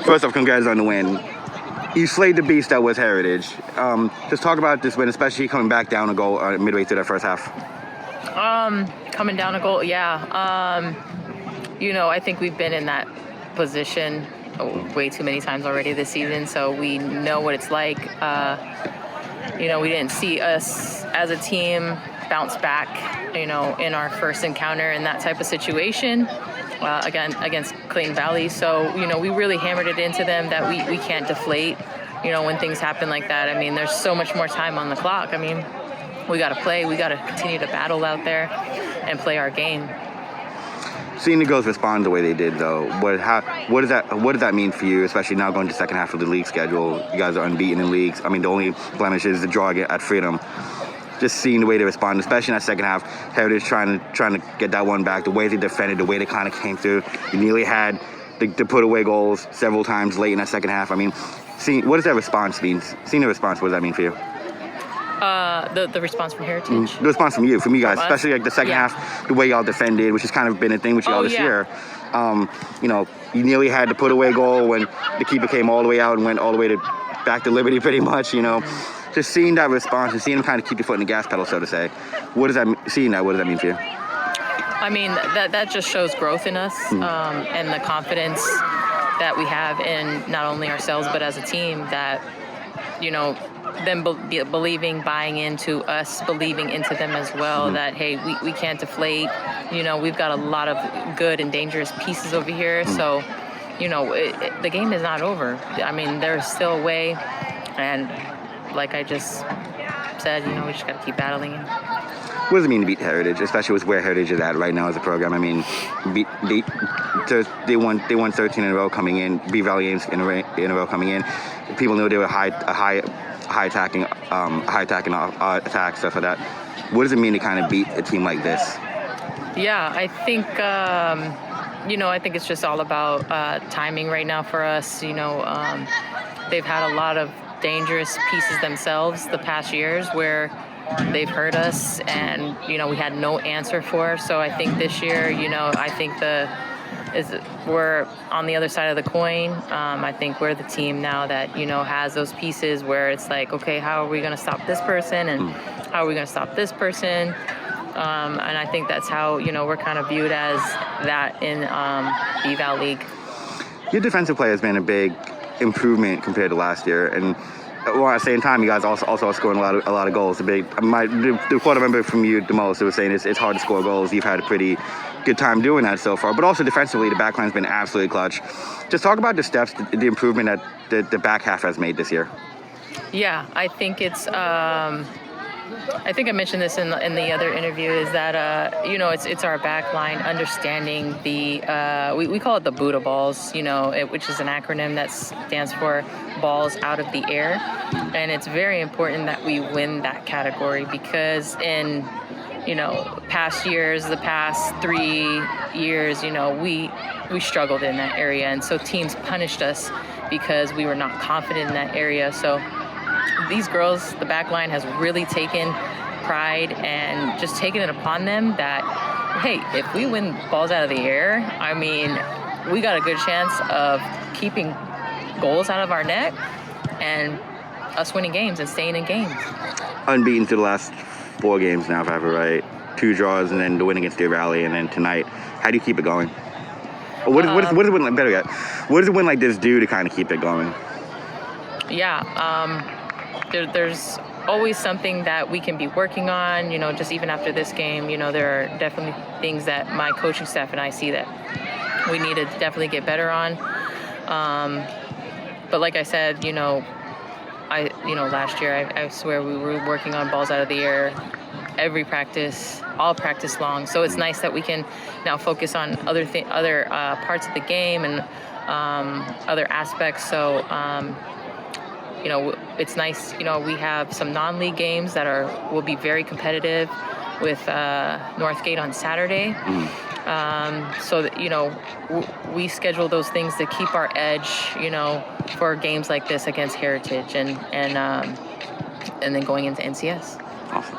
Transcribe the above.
First off, congrats on the win. You slayed the beast that was Heritage. Just talk about this win, especially coming back down a goal midway through that first half. Coming down a goal, yeah. I think we've been in that position way too many times already this season, so we know what it's like. We didn't see us as a team bounce back, in our first encounter in that type of situation. Again, against Clayton Valley. So, we really hammered it into them that we can't deflate, when things happen like that. I mean, there's so much more time on the clock. I mean, we got to play. We got to continue to battle out there and play our game. Seeing the girls respond the way they did, though, what does that mean for you, especially now going to the second half of the league schedule? You guys are unbeaten in leagues. I mean, the only blemish is the draw at Freedom. Just seeing the way they respond, especially in that second half, Heritage trying to get that one back, the way they defended, the way they kind of came through. You nearly had the put away goals several times late in that second half. I mean, what does that response mean? Seeing the response, what does that mean for you? The response from Heritage? The response from you guys, especially like the second half, the way y'all defended, which has kind of been a thing with y'all this year. You nearly had the put away goal when the keeper came all the way out and went all the way back to Liberty pretty much, Just seeing that response and seeing them kind of keep your foot in the gas pedal, so to say. What does that mean for you? I mean, that just shows growth in us and the confidence that we have in not only ourselves but as a team, that, them believing, buying into us, believing into them as well, that, hey, we can't deflate. We've got a lot of good and dangerous pieces over here. So, the game is not over. I mean, there's still a way. And like I just said, we just got to keep battling. What does it mean to beat Heritage, especially with where Heritage is at right now as a program? I mean, they won 13 in a row coming in, beat Valley games in a row coming in. People knew they were high attacking attack, stuff like that. What does it mean to kind of beat a team like this? Yeah, I think I think it's just all about timing right now for us. They've had a lot of dangerous pieces themselves the past years where they've hurt us and we had no answer for. So I think this year, I think we're on the other side of the coin. I think we're the team now that has those pieces where it's like, okay, how are we going to stop this person and how are we going to stop this person? And I think that's how we're kind of viewed as that in B-Val League. Your defensive play has been a big improvement compared to last year, and at the same time, you guys also are scoring a lot of goals. The quote I remember from you the most, it was saying it's hard to score goals. You've had a pretty good time doing that so far, but also defensively, the back line's been absolutely clutch. Just talk about the steps, the improvement that the back half has made this year. Yeah, I think it's. I think I mentioned this in the other interview, is that it's our back line understanding the we call it the Buddha balls, which is an acronym that stands for balls out of the air, and it's very important that we win that category because in past years, the past 3 years, we struggled in that area, and so teams punished us because we were not confident in that area. So these girls, the back line has really taken pride and just taken it upon them that, hey, if we win balls out of the air, I mean, we got a good chance of keeping goals out of our net and us winning games and staying in games. Unbeaten through the last 4 games now, if I have it right. 2 draws and then the win against Deer Valley and then tonight. How do you keep it going? Or what does a win like, better yet, what does a win like this do to kind of keep it going? Yeah, there's always something that we can be working on, just even after this game. There are definitely things that my coaching staff and I see that we need to definitely get better on. But like I said, last year, I swear we were working on balls out of the air every practice, all practice long. So it's nice that we can now focus on other parts of the game and other aspects. So, it's nice, we have some non-league games that will be very competitive with Northgate on Saturday. So that, we schedule those things to keep our edge, for games like this against Heritage and then going into NCS. Awesome.